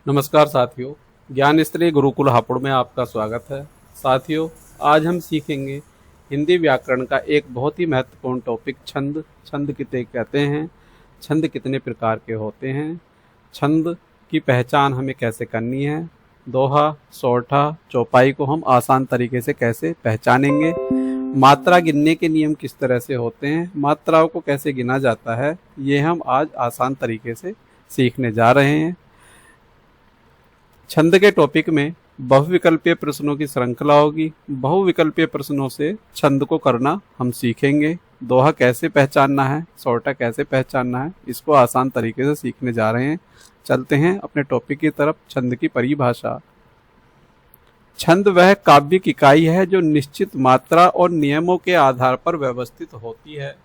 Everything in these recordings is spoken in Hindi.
नमस्कार साथियों, ज्ञान स्त्री गुरुकुल हापुड़ में आपका स्वागत है। साथियों, आज हम सीखेंगे हिंदी व्याकरण का एक बहुत ही महत्वपूर्ण टॉपिक छंद। छंद किसे कहते हैं, छंद कितने प्रकार के होते हैं, छंद की पहचान हमें कैसे करनी है, दोहा, सोरठा, चौपाई को हम आसान तरीके से कैसे पहचानेंगे, मात्रा गिनने के नियम किस तरह से होते हैं, मात्राओं को कैसे गिना जाता है, ये हम आज आसान तरीके से सीखने जा रहे हैं। छंद के टॉपिक में बहुविकल्पीय प्रश्नों की श्रृंखला होगी। बहुविकल्पीय प्रश्नों से छंद को करना हम सीखेंगे। दोहा कैसे पहचानना है, सोरठा कैसे पहचानना है, इसको आसान तरीके से सीखने जा रहे हैं। चलते हैं अपने टॉपिक की तरफ। छंद की परिभाषा। छंद वह काव्यिक इकाई है जो निश्चित मात्रा और नियमों के आधार पर व्यवस्थित होती है।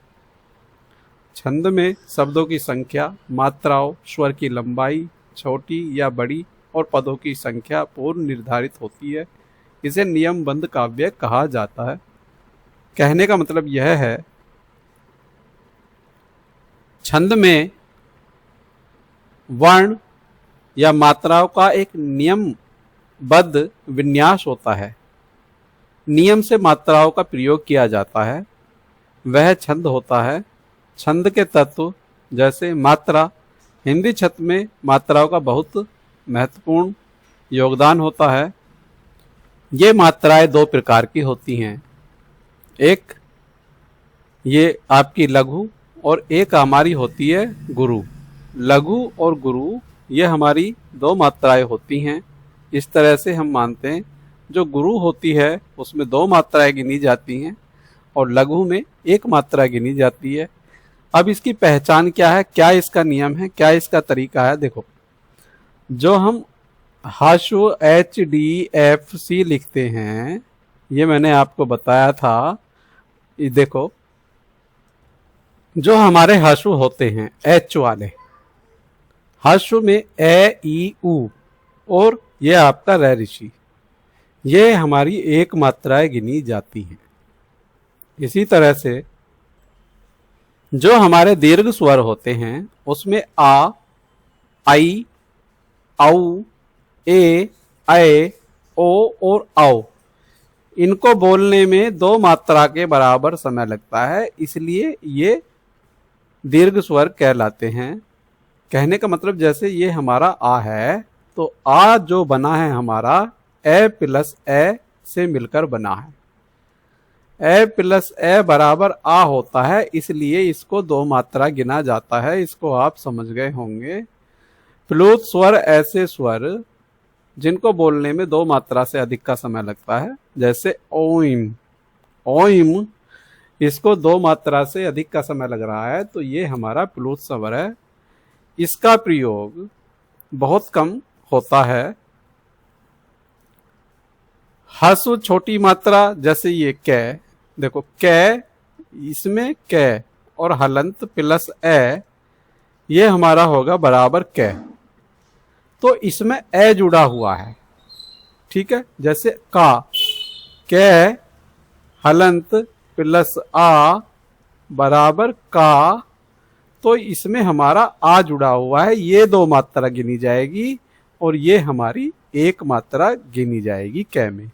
छंद में शब्दों की संख्या, मात्राओं, स्वर की लंबाई छोटी या बड़ी और पदों की संख्या पूर्व निर्धारित होती है। इसे नियमबद्ध काव्य कहा जाता है। कहने का मतलब यह है, छंद में वर्ण या मात्राओं का एक नियमबद्ध विन्यास होता है। नियम से मात्राओं का प्रयोग किया जाता है, वह छंद होता है। छंद के तत्व जैसे मात्रा। हिंदी छंद में मात्राओं का बहुत महत्वपूर्ण योगदान होता है। ये मात्राएं दो प्रकार की होती हैं। एक ये आपकी लघु और एक हमारी होती है गुरु। लघु और गुरु ये हमारी दो मात्राएं होती हैं। इस तरह से हम मानते हैं जो गुरु होती है उसमें दो मात्राएं गिनी जाती हैं और लघु में एक मात्रा गिनी जाती है। अब इसकी पहचान क्या है, क्या इसका नियम है, क्या इसका तरीका है। देखो, जो हम HDFC लिखते हैं, ये मैंने आपको बताया था। ये देखो, जो हमारे हाशु होते हैं H वाले, हाशु में ए ई उ और ये आपका रै ऋषि, ये हमारी एक मात्राएं गिनी जाती हैं। इसी तरह से जो हमारे दीर्घ स्वर होते हैं उसमें आ, आई, औ, ए, ओ और औ, इनको बोलने में दो मात्रा के बराबर समय लगता है, इसलिए ये दीर्घ स्वर कहलाते हैं। कहने का मतलब जैसे ये हमारा आ है तो आ जो बना है हमारा ए प्लस ए से मिलकर बना है। ए प्लस ए बराबर आ होता है, इसलिए इसको दो मात्रा गिना जाता है। इसको आप समझ गए होंगे। प्लुत स्वर ऐसे स्वर जिनको बोलने में दो मात्रा से अधिक का समय लगता है, जैसे ओइम। ओइम, इसको दो मात्रा से अधिक का समय लग रहा है तो ये हमारा प्लुत स्वर है। इसका प्रयोग बहुत कम होता है। हसु छोटी मात्रा जैसे ये कै, देखो कै, इसमें कै और हलंत प्लस ए, ये हमारा होगा बराबर कै, तो इसमें ए जुड़ा हुआ है। ठीक है, जैसे का, कै हलंत प्लस आ बराबर का, तो इसमें हमारा आ जुड़ा हुआ है। ये दो मात्रा गिनी जाएगी और ये हमारी एक मात्रा गिनी जाएगी कै में।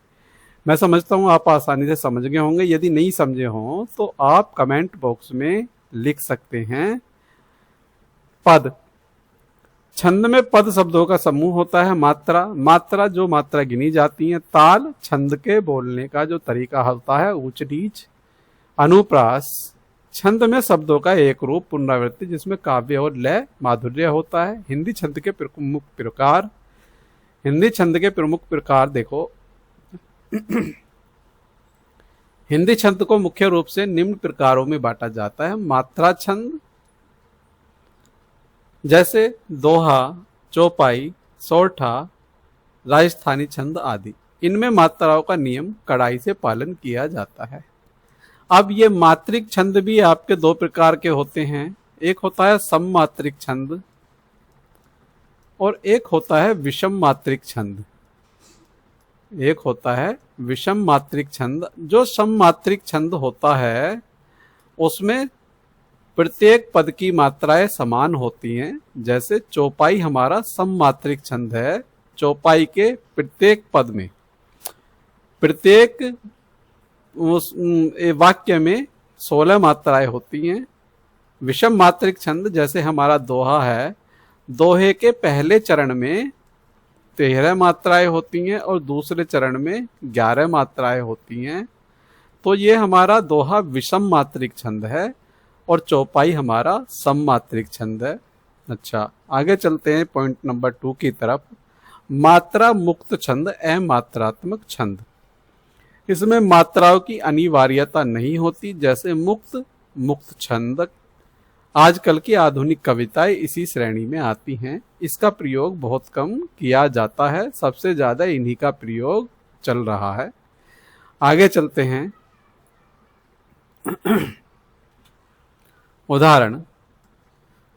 मैं समझता हूं आप आसानी से समझ गए होंगे। यदि नहीं समझे हों तो आप कमेंट बॉक्स में लिख सकते हैं। पद। छंद में पद शब्दों का समूह होता है। मात्रा, मात्रा जो मात्रा गिनी जाती है। ताल, छंद के बोलने का जो तरीका होता है, ऊंच नीच। अनुप्रास, छंद में शब्दों का एक रूप पुनरावृत्ति जिसमें काव्य और लय माधुर्य होता है। हिंदी छंद के प्रमुख प्रकार। हिंदी छंद के प्रमुख प्रकार देखो, हिंदी छंद को मुख्य रूप से निम्न प्रकारों में बांटा जाता है। मात्रा छंद जैसे दोहा, चौपाई, सोरठा, राजस्थानी छंद आदि। इनमें मात्राओं का नियम कड़ाई से पालन किया जाता है। अब ये मात्रिक छंद भी आपके दो प्रकार के होते हैं। एक होता है सममात्रिक छंद और एक होता है विषम मात्रिक छंद। एक होता है विषम मात्रिक छंद। जो सममात्रिक छंद होता है उसमें प्रत्येक पद की मात्राएं समान होती हैं। जैसे चौपाई हमारा सममात्रिक छंद है। चौपाई के प्रत्येक पद में, प्रत्येक उस वाक्य में 16 मात्राएं होती हैं। विषम मात्रिक छंद जैसे हमारा दोहा है, दोहे के पहले चरण में 13 मात्राएं होती हैं और दूसरे चरण में 11 मात्राएं होती हैं। तो ये हमारा दोहा विषम मात्रिक छंद है और चौपाई हमारा सममात्रिक छंद है। अच्छा, आगे चलते हैं पॉइंट नंबर 2 की तरफ। मात्रा मुक्त छंद, अमात्रात्मक छंद। इसमें मात्राओं की अनिवार्यता नहीं होती। जैसे मुक्त छंद, आजकल की आधुनिक कविताएं इसी श्रेणी में आती हैं। इसका प्रयोग बहुत कम किया जाता है, सबसे ज्यादा इन्हीं का प्रयोग चल रहा है। आगे चलते हैं। उदाहरण,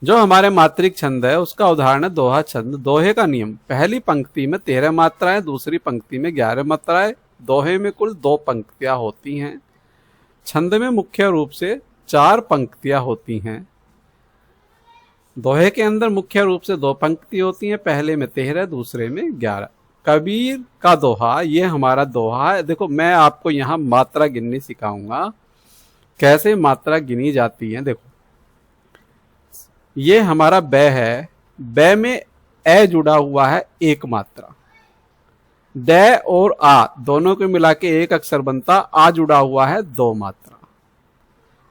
जो हमारे मात्रिक छंद है उसका उदाहरण है दोहा छंद। दोहे का नियम, पहली पंक्ति में 13 मात्राएं, दूसरी पंक्ति में 11 मात्राएं। दोहे में कुल 2 पंक्तियां होती हैं। छंद में मुख्य रूप से 4 पंक्तियां होती हैं। दोहे के अंदर मुख्य रूप से 2 पंक्ति होती हैं, पहले में 13, दूसरे में 11। कबीर का दोहा, ये हमारा दोहा है। देखो, मैं आपको यहाँ मात्रा गिननी सिखाऊंगा, कैसे मात्रा गिनी जाती है। देखो, ये हमारा बै है। बै में ए जुड़ा हुआ है 1 मात्रा। ड और आ दोनों को मिला के एक अक्षर बनता, आ जुड़ा हुआ है 2 मात्रा।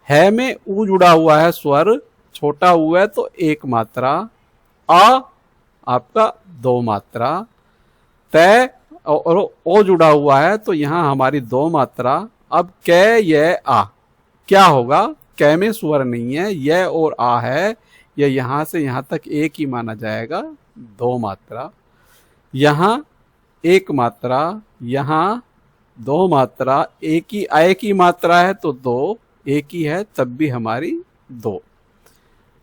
है में ऊ जुड़ा हुआ है स्वर, छोटा हुआ है तो 1 मात्रा। आ आपका 2 मात्रा। तय और ओ जुड़ा हुआ है तो यहां हमारी 2 मात्रा। अब कै ये आ क्या होगा? कै में स्वर नहीं है, यह और आ है, यह यहां से यहां तक एक ही माना जाएगा, 2 मात्रा। यहां 1 मात्रा, यहां 2 मात्रा, एक ही मात्रा है तो 2, एक ही है तब भी हमारी 2।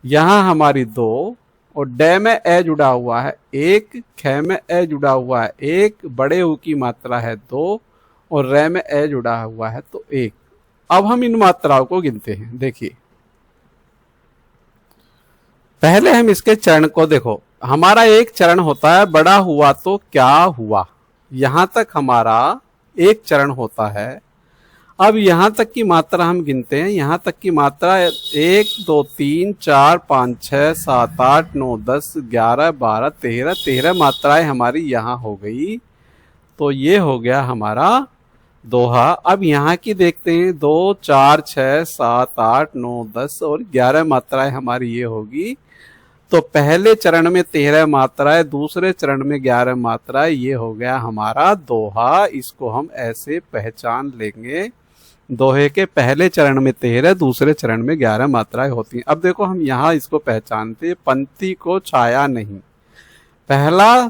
यहां हमारी 2 और डे में ए जुड़ा हुआ है 1, खे में ए जुड़ा हुआ है 1, बड़े ऊ की मात्रा है 2 और रे में ए जुड़ा हुआ है तो 1। अब हम इन मात्राओं को गिनते हैं। देखिए, पहले हम इसके चरण को देखो। हमारा एक चरण होता है बड़ा हुआ तो क्या हुआ, यहां तक हमारा एक चरण होता है। अब यहां तक की मात्रा हम गिनते हैं। यहां तक की मात्रा 1 2 3 4 5 6 7 8 9 10 11 12 13 मात्राएं हमारी यहां हो गई। तो ये हो गया हमारा दोहा। अब यहाँ की देखते हैं, 2 4 6 7 8 9 10 और 11 मात्राएं हमारी ये होगी। तो पहले चरण में 13 मात्राएं, दूसरे चरण में 11 मात्राएं, ये हो गया हमारा दोहा। इसको हम ऐसे पहचान लेंगे, दोहे के पहले चरण में 13, दूसरे चरण में 11 मात्राएं होती हैं। अब देखो, हम यहाँ इसको पहचानते, पंक्ति को छाया नहीं। पहला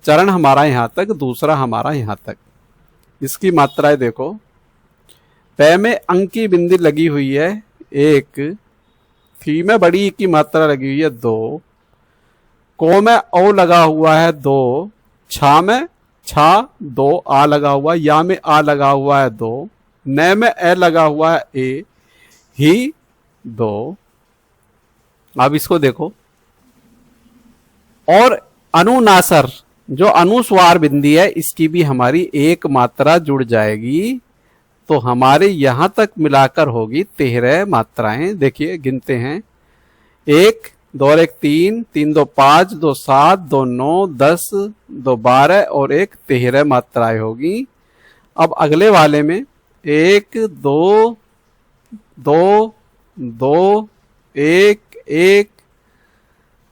चरण हमारा यहाँ तक, दूसरा हमारा यहाँ तक। इसकी मात्राएं देखो, पै में अंक की बिंदी लगी हुई है 1, थी में बड़ी की मात्रा लगी हुई है 2, को में ओ लगा हुआ है 2, छा में छा 2 आ लगा हुआ, या में आ लगा हुआ है 2, न में ए लगा हुआ है ए, ही 2। अब इसको देखो, और अनुनासर जो अनुस्वार बिंदी है इसकी भी हमारी 1 मात्रा जुड़ जाएगी। तो हमारे यहां तक मिलाकर होगी 13 मात्राएं। देखिए, गिनते हैं, 1 2 और 1 3, 3 2 5, 2 7, 2 9 10, 2 12 और 1 13 मात्राएं होगी। अब अगले वाले में 1 2 2 2 1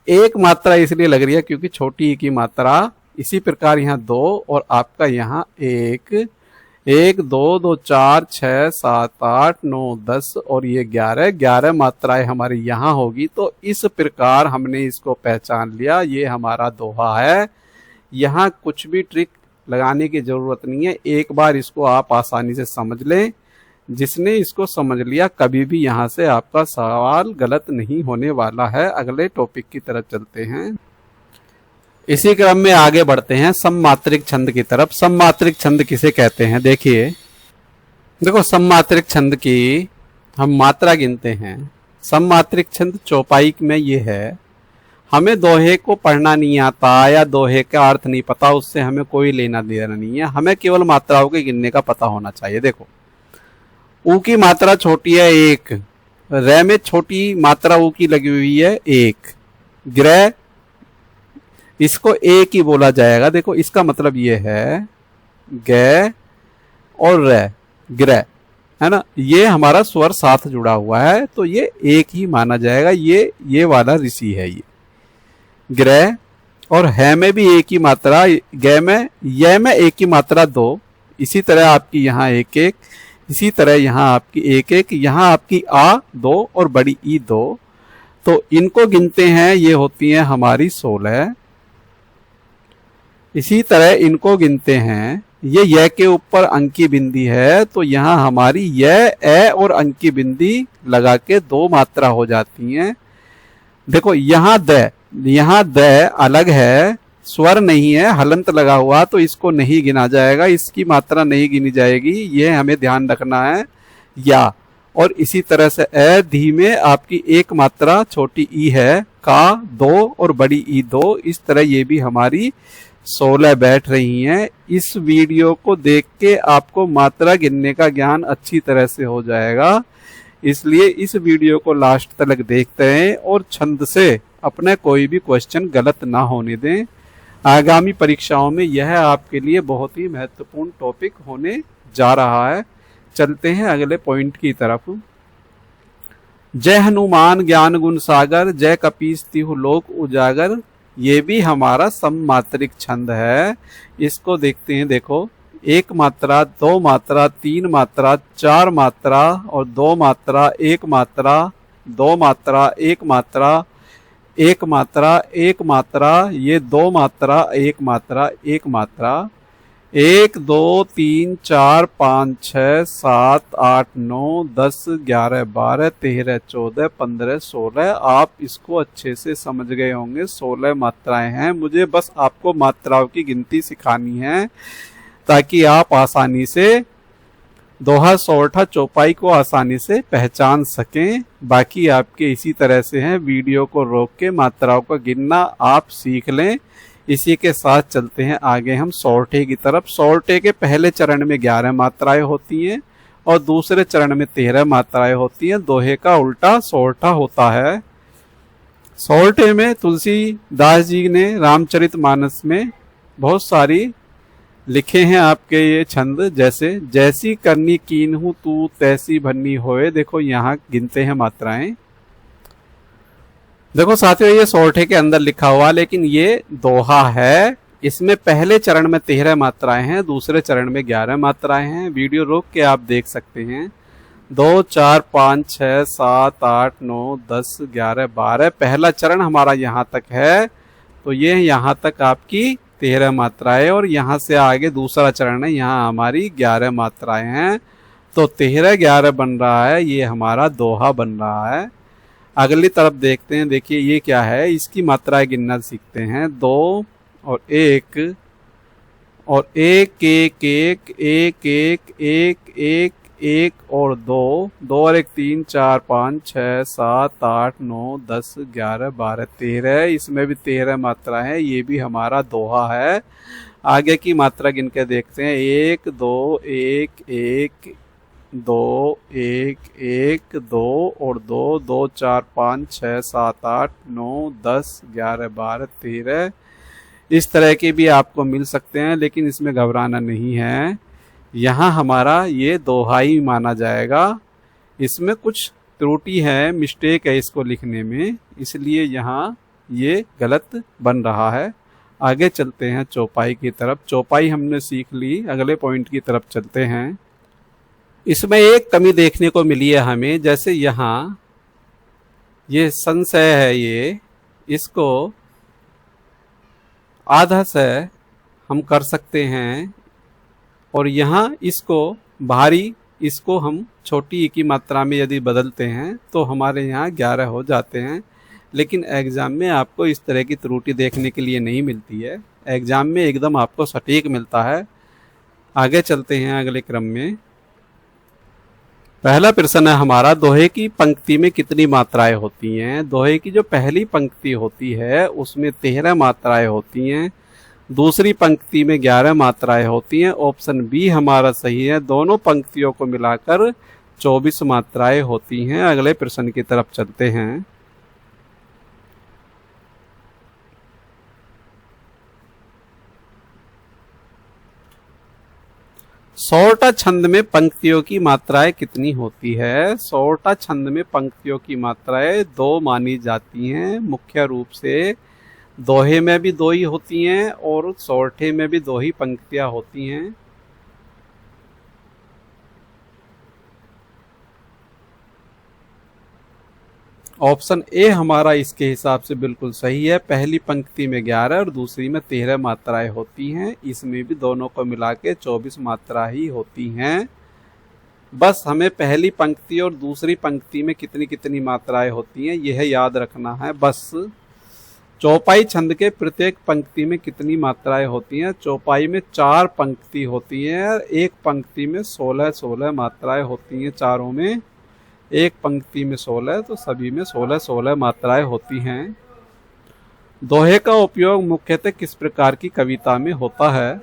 1 मात्रा इसलिए लग रही है क्योंकि छोटी की मात्रा। इसी प्रकार यहाँ 2 और आपका यहाँ 1 2 2 4 6 7 8 9 10 और ये 11 मात्राएं हमारी यहाँ होगी। तो इस प्रकार हमने इसको पहचान लिया, ये हमारा दोहा है। यहाँ कुछ भी ट्रिक लगाने की जरूरत नहीं है, एक बार इसको आप आसानी से समझ लें। जिसने इसको समझ लिया, कभी भी यहाँ से आपका सवाल गलत नहीं होने वाला है। अगले टॉपिक की तरफ चलते हैं। इसी क्रम में आगे बढ़ते हैं सममात्रिक छंद की तरफ। सममात्रिक छंद किसे कहते हैं? देखिए, देखो, सममात्रिक छंद की हम मात्रा गिनते हैं। सममात्रिक छंद चौपाई में ये है, हमें दोहे को पढ़ना नहीं आता या दोहे का अर्थ नहीं पता, उससे हमें कोई लेना देना नहीं है, हमें केवल मात्राओं के गिनने का पता होना चाहिए। देखो ऊ की मात्रा छोटी है 1, रे में छोटी मात्रा ऊ की लगी हुई है 1, ग्रह इसको एक ही बोला जाएगा। देखो इसका मतलब ये है ग और रे, ग्रह है ना, ये हमारा स्वर साथ जुड़ा हुआ है तो ये एक ही माना जाएगा। ये वाला ऋषि है ये ग्रह। और है में भी एक ही मात्रा, ग में य में एक ही मात्रा 2, इसी तरह आपकी यहाँ 1 1, इसी तरह यहाँ आपकी 1 1, यहाँ आपकी आ 2 और बड़ी ई 2। तो इनको गिनते हैं, ये होती है हमारी 16। इसी तरह इनको गिनते हैं, ये के ऊपर अंकी बिंदी है तो यहाँ हमारी ए और अंकी बिंदी लगा के 2 मात्रा हो जाती हैं। देखो यहाँ द अलग है, स्वर नहीं है, हलंत लगा हुआ तो इसको नहीं गिना जाएगा, इसकी मात्रा नहीं गिनी जाएगी, ये हमें ध्यान रखना है। या और इसी तरह से ए धी में आपकी एक मात्रा छोटी ई है, का 2 और बड़ी ई 2, इस तरह ये भी हमारी 16 बैठ रही हैं। इस वीडियो को देख के आपको मात्रा गिनने का ज्ञान अच्छी तरह से हो जाएगा, इसलिए इस वीडियो को लास्ट तक देखते हैं और छंद से अपने कोई भी क्वेश्चन गलत ना होने दें। आगामी परीक्षाओं में यह आपके लिए बहुत ही महत्वपूर्ण टॉपिक होने जा रहा है। चलते हैं अगले पॉइंट की तरफ। जय हनुमान ज्ञान गुण सागर, जय कपीस तिहु लोक उजागर, ये भी हमारा सममात्रिक छंद है। इसको देखते हैं। देखो 1 मात्रा, 2 मात्रा, 3 मात्रा, 4 मात्रा और 2 मात्रा, 1 मात्रा, 2 मात्रा, 1 मात्रा, 1 मात्रा, 1 मात्रा, ये 2 मात्रा, 1 मात्रा, 1 मात्रा, 1 2 3 4 5 6 7 8 9 10 11 12 13 14 15 16। आप इसको अच्छे से समझ गए होंगे, 16 मात्राएं हैं। मुझे बस आपको मात्राओं की गिनती सिखानी है ताकि आप आसानी से दोहा, सोरठा, चौपाई को आसानी से पहचान सकें। बाकी आपके इसी तरह से हैं, वीडियो को रोक के मात्राओं का गिनना आप सीख लें। इसी के साथ चलते हैं आगे हम सोरठे की तरफ। सोरठे के पहले चरण में 11 मात्राएं होती हैं और दूसरे चरण में 13 मात्राएं होती हैं। दोहे का उल्टा सोरठा होता है। सोरठे में तुलसीदास जी ने रामचरितमानस में बहुत सारी लिखे हैं आपके ये छंद, जैसे जैसी करनी कीन्हू तू तैसी भन्नी होए। देखो यहाँ गिनते हैं मात्राएं। देखो साथियों ये सोरठे के अंदर लिखा हुआ, लेकिन ये दोहा है। इसमें पहले चरण में 13 मात्राएं हैं, दूसरे चरण में 11 मात्राएं हैं। वीडियो रोक के आप देख सकते हैं। 2 4 5 6 7 8 9 10 11 12 पहला चरण हमारा यहाँ तक है, तो ये यहाँ तक आपकी 13 मात्राएं और यहाँ से आगे दूसरा चरण है, यहाँ हमारी 11 मात्राएं हैं। तो 13 11 बन रहा है, ये हमारा दोहा बन रहा है। अगली तरफ देखते हैं। देखिए ये क्या है, इसकी मात्राएं गिनना सीखते हैं। 2 और 1 और 1 1 1 1 1 1 1 1 और 2 2 और 1 3 4 5 6 7 8 9 10 11 12 13। इसमें भी 13 मात्रा है, ये भी हमारा दोहा है। आगे की मात्रा गिन के देखते हैं। 1 2 1 1 2 1 1 2 और 2 2 4 5 6 7 8 9 10 11 12 13। इस तरह के भी आपको मिल सकते हैं, लेकिन इसमें घबराना नहीं है। यहाँ हमारा ये दोहाई माना जाएगा। इसमें कुछ त्रुटि है, मिस्टेक है इसको लिखने में, इसलिए यहाँ ये गलत बन रहा है। आगे चलते हैं चौपाई की तरफ। चौपाई हमने सीख ली, अगले पॉइंट की तरफ चलते हैं। इसमें एक कमी देखने को मिली है हमें, जैसे यहाँ ये संशय है, ये इसको आधा से हम कर सकते हैं और यहाँ इसको भारी, इसको हम छोटी की मात्रा में यदि बदलते हैं तो हमारे यहाँ 11 हो जाते हैं। लेकिन एग्जाम में आपको इस तरह की त्रुटि देखने के लिए नहीं मिलती है, एग्जाम में एकदम आपको सटीक मिलता है। आगे चलते हैं अगले क्रम में। पहला प्रश्न है हमारा, दोहे की पंक्ति में कितनी मात्राएं होती हैं? दोहे की जो पहली पंक्ति होती है उसमें 13 मात्राएं होती हैं, दूसरी पंक्ति में 11 मात्राएं होती हैं। ऑप्शन बी हमारा सही है, दोनों पंक्तियों को मिलाकर 24 मात्राएं होती हैं। अगले प्रश्न की तरफ चलते हैं। सोरठा छंद में पंक्तियों की मात्राएं कितनी होती है? सोरठा छंद में पंक्तियों की मात्राएं 2 मानी जाती हैं। मुख्य रूप से दोहे में भी 2 ही होती हैं और सोरठे में भी 2 ही पंक्तियां होती हैं। ऑप्शन ए हमारा इसके हिसाब से बिल्कुल सही है। पहली पंक्ति में 11 और दूसरी में 13 मात्राएं होती हैं। इसमें भी दोनों को मिला के 24 मात्रा ही होती हैं। बस हमें पहली पंक्ति और दूसरी पंक्ति में कितनी कितनी मात्राएं होती हैं यह याद रखना है बस। चौपाई छंद के प्रत्येक पंक्ति में कितनी मात्राएं होती हैं? चौपाई में 4 पंक्ति होती हैं। एक पंक्ति में 16 मात्राएं होती हैं। चारों में एक पंक्ति में 16, तो सभी में 16 मात्राएं होती हैं। दोहे का उपयोग मुख्यतः किस प्रकार की कविता में होता है?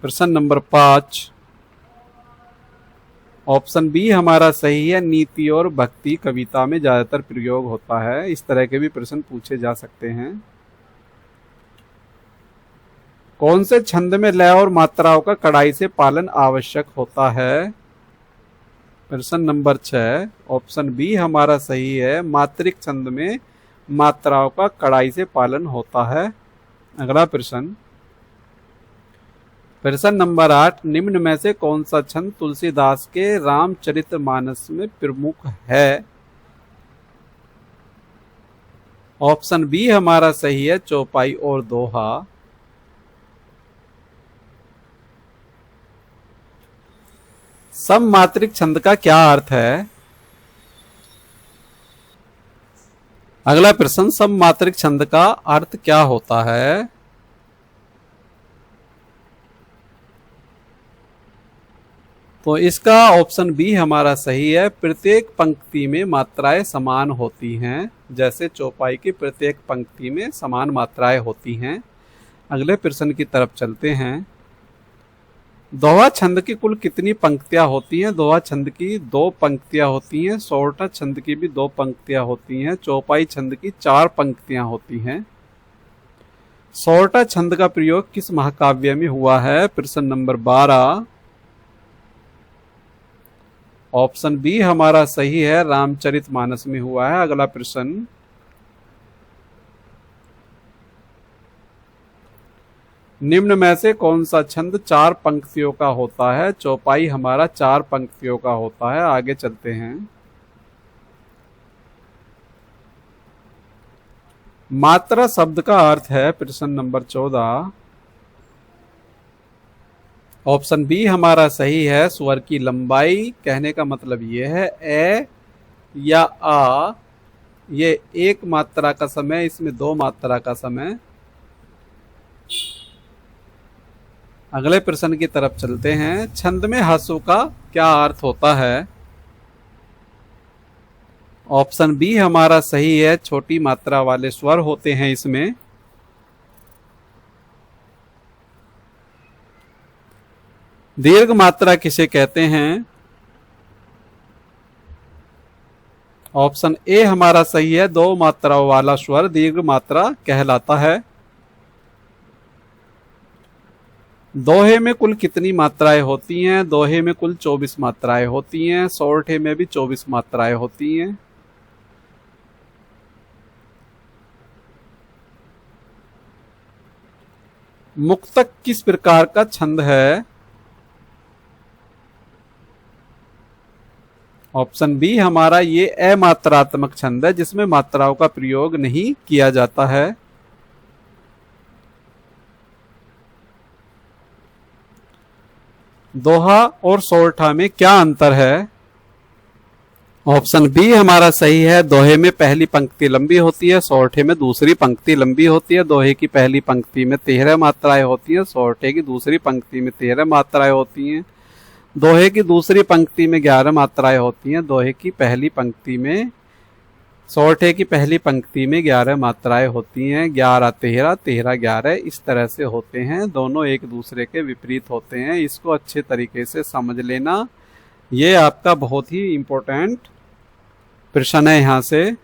प्रश्न नंबर 5। ऑप्शन बी हमारा सही है, नीति और भक्ति कविता में ज्यादातर प्रयोग होता है। इस तरह के भी प्रश्न पूछे जा सकते हैं। कौन से छंद में लय और मात्राओं का कड़ाई से पालन आवश्यक होता है? प्रश्न नंबर 6। ऑप्शन बी हमारा सही है, मात्रिक छंद में मात्राओं का कड़ाई से पालन होता है। अगला प्रश्न नंबर 8। निम्न में से कौन सा छंद तुलसीदास के रामचरितमानस में प्रमुख है? ऑप्शन बी हमारा सही है, चौपाई और दोहा। सममात्रिक छंद का क्या अर्थ है? अगला प्रश्न, सममात्रिक छंद का अर्थ क्या होता है? तो इसका ऑप्शन बी हमारा सही है, प्रत्येक पंक्ति में मात्राएं समान होती हैं। जैसे चौपाई की प्रत्येक पंक्ति में समान मात्राएं होती हैं। अगले प्रश्न की तरफ चलते हैं। दोहा छंद की कुल कितनी पंक्तियां होती हैं? दोहा छंद की 2 पंक्तियां होती हैं। सोरठा छंद की भी 2 पंक्तियां होती हैं। चौपाई छंद की 4 पंक्तियां होती हैं। सोरठा छंद का प्रयोग किस महाकाव्य में हुआ है? प्रश्न नंबर 12। ऑप्शन बी हमारा सही है, रामचरितमानस में हुआ है। अगला प्रश्न, निम्न में से कौन सा छंद 4 पंक्तियों का होता है? चौपाई हमारा 4 पंक्तियों का होता है। आगे चलते हैं। मात्रा शब्द का अर्थ है। प्रश्न नंबर 14। ऑप्शन बी हमारा सही है, स्वर की लंबाई। कहने का मतलब यह है ए या आ, ये 1 मात्रा का समय, इसमें 2 मात्रा का समय। अगले प्रश्न की तरफ चलते हैं। छंद में ह्रस्व का क्या अर्थ होता है? ऑप्शन बी हमारा सही है, छोटी मात्रा वाले स्वर होते हैं इसमें। दीर्घ मात्रा किसे कहते हैं? ऑप्शन ए हमारा सही है, 2 मात्राओं वाला स्वर दीर्घ मात्रा कहलाता है। दोहे में कुल कितनी मात्राएं होती हैं? दोहे में कुल 24 मात्राएं होती हैं। सोरठे में भी 24 मात्राएं होती हैं। मुक्तक किस प्रकार का छंद है? ऑप्शन बी हमारा ये अमात्रात्मक छंद है, जिसमें मात्राओं का प्रयोग नहीं किया जाता है। दोहा और सोरठा में क्या अंतर है? ऑप्शन बी हमारा सही है, दोहे में पहली पंक्ति लंबी होती है, सोरठे में दूसरी पंक्ति लंबी होती है। दोहे की पहली पंक्ति में 13 मात्राएं होती हैं, सोरठे की दूसरी पंक्ति में 13 मात्राएं होती हैं। दोहे की दूसरी पंक्ति में 11 मात्राएं होती हैं, दोहे की पहली पंक्ति में, सोरठे की पहली पंक्ति में 11 मात्राएं होती हैं। 11 13, 13 11 इस तरह से होते हैं, दोनों एक दूसरे के विपरीत होते हैं। इसको अच्छे तरीके से समझ लेना, ये आपका बहुत ही इंपॉर्टेंट प्रश्न है। यहां से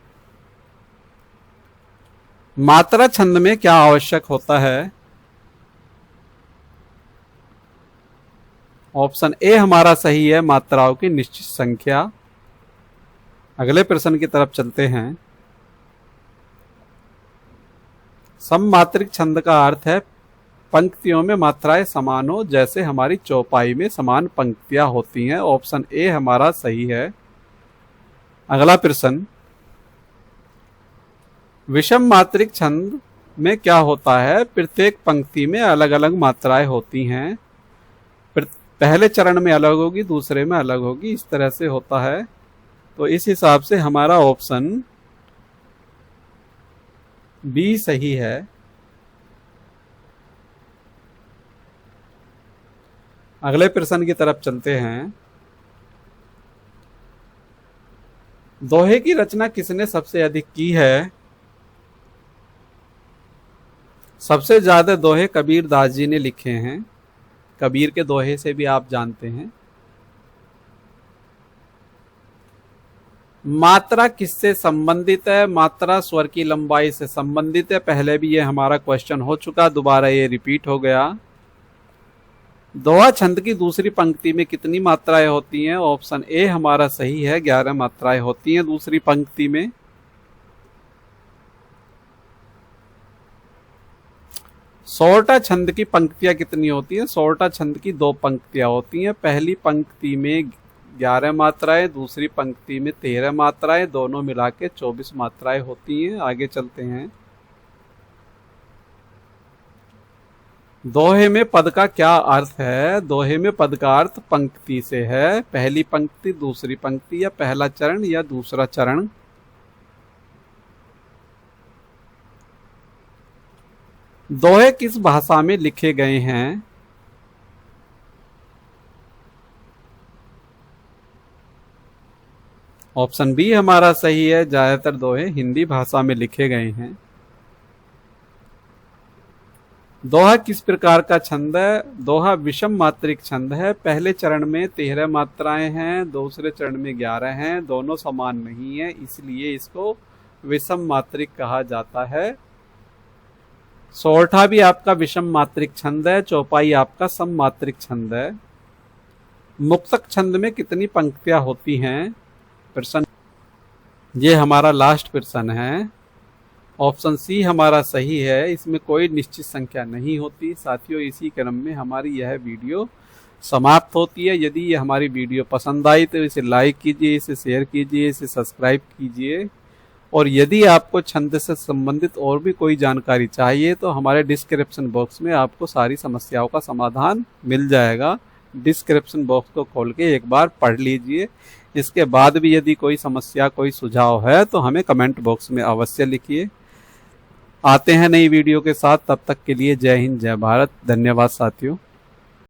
मात्रा छंद में क्या आवश्यक होता है? ऑप्शन ए हमारा सही है, मात्राओं की निश्चित संख्या। अगले प्रश्न की तरफ चलते हैं। सममात्रिक छंद का अर्थ है पंक्तियों में मात्राएं समान हो, जैसे हमारी चौपाई में समान पंक्तियां होती हैं। ऑप्शन ए हमारा सही है। अगला प्रश्न, विषम मात्रिक छंद में क्या होता है? प्रत्येक पंक्ति में अलग अलग मात्राएं होती हैं, पहले चरण में अलग होगी, दूसरे में अलग होगी, इस तरह से होता है। तो इस हिसाब से हमारा ऑप्शन बी सही है। अगले प्रश्न की तरफ चलते हैं। दोहे की रचना किसने सबसे अधिक की है? सबसे ज्यादा दोहे कबीर दास जी ने लिखे हैं। कबीर के दोहे से भी आप जानते हैं। मात्रा किससे संबंधित है? मात्रा स्वर की लंबाई से संबंधित है। पहले भी ये हमारा क्वेश्चन हो चुका, दोबारा ये रिपीट हो गया। दोहा छंद की दूसरी पंक्ति में कितनी मात्राएं होती हैं? ऑप्शन ए हमारा सही है, 11 मात्राएं होती हैं दूसरी पंक्ति में। सोरठा छंद की पंक्तियां कितनी होती हैं? सोरठा छंद की 2 पंक्तियां होती हैं। पहली पंक्ति में 11 मात्राएं, दूसरी पंक्ति में 13 मात्राएं, दोनों मिला के 24 मात्राएं होती हैं। आगे चलते हैं। दोहे में पद का क्या अर्थ है? दोहे में पद का अर्थ पंक्ति से है। पहली पंक्ति, दूसरी पंक्ति, या पहला चरण या दूसरा चरण। दोहे किस भाषा में लिखे गए हैं? ऑप्शन बी हमारा सही है, ज्यादातर दोहे हिंदी भाषा में लिखे गए हैं। दोहा किस प्रकार का छंद है? दोहा विषम मात्रिक छंद है। पहले चरण में 13 मात्राएं हैं, दूसरे चरण में 11 हैं, दोनों समान नहीं है, इसलिए इसको विषम मात्रिक कहा जाता है। सोरठा भी आपका विषम मात्रिक छंद है, चौपाई आपका सम मात्रिक छंद है। मुक्तक छंद में कितनी पंक्तियां होती हैं? प्रश्न ये हमारा लास्ट प्रश्न है। ऑप्शन सी हमारा सही है, इसमें कोई निश्चित संख्या नहीं होती। साथियों, इसी क्रम में हमारी यह वीडियो समाप्त होती है। यदि ये हमारी वीडियो पसंद आई तो इसे लाइक कीजिए, इसे शेयर कीजिए, इसे सब्सक्राइब कीजिए। और यदि आपको छंद से संबंधित और भी कोई जानकारी चाहिए तो हमारे डिस्क्रिप्शन बॉक्स में आपको सारी समस्याओं का समाधान मिल जाएगा। डिस्क्रिप्शन बॉक्स को खोल के एक बार पढ़ लीजिए। इसके बाद भी यदि कोई समस्या, कोई सुझाव है तो हमें कमेंट बॉक्स में अवश्य लिखिए। आते हैं नई वीडियो के साथ, तब तक के लिए जय हिंद, जय भारत। धन्यवाद साथियों।